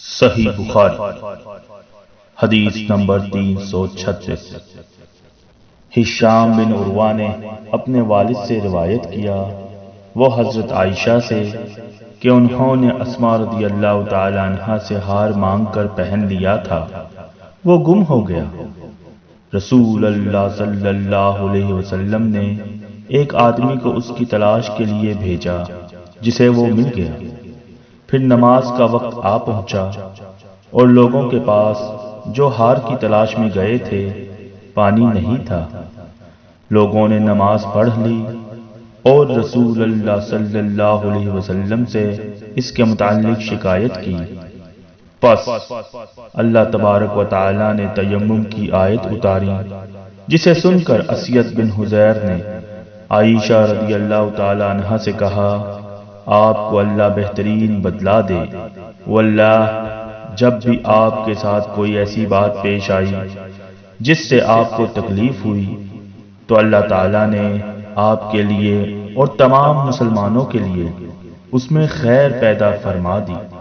صحیح بخاری حدیث نمبر 336۔ ہشام بن عروہ نے اپنے والد سے روایت کیا، وہ حضرت عائشہ سے، کہ انہوں نے اسماء رضی اللہ تعالی عنہا سے ہار مانگ کر پہن لیا تھا، وہ گم ہو گیا۔ رسول اللہ صلی اللہ علیہ وسلم نے ایک آدمی کو اس کی تلاش کے لیے بھیجا، جسے وہ مل گیا۔ پھر نماز کا وقت آ پہنچا اور لوگوں کے پاس جو ہار کی تلاش میں گئے تھے پانی نہیں تھا۔ لوگوں نے نماز پڑھ لی اور رسول اللہ صلی اللہ علیہ وسلم سے اس کے متعلق شکایت کی۔ پس اللہ تبارک و تعالی نے تیمم کی آیت اتاری، جسے سن کر اسید بن حذیر نے عائشہ رضی اللہ تعالی عنہا سے کہا، آپ کو اللہ بہترین بدلہ دے، واللہ جب بھی آپ کے ساتھ کوئی ایسی بات پیش آئی جس سے آپ کو تکلیف ہوئی تو اللہ تعالیٰ نے آپ کے لیے اور تمام مسلمانوں کے لیے اس میں خیر پیدا فرما دی۔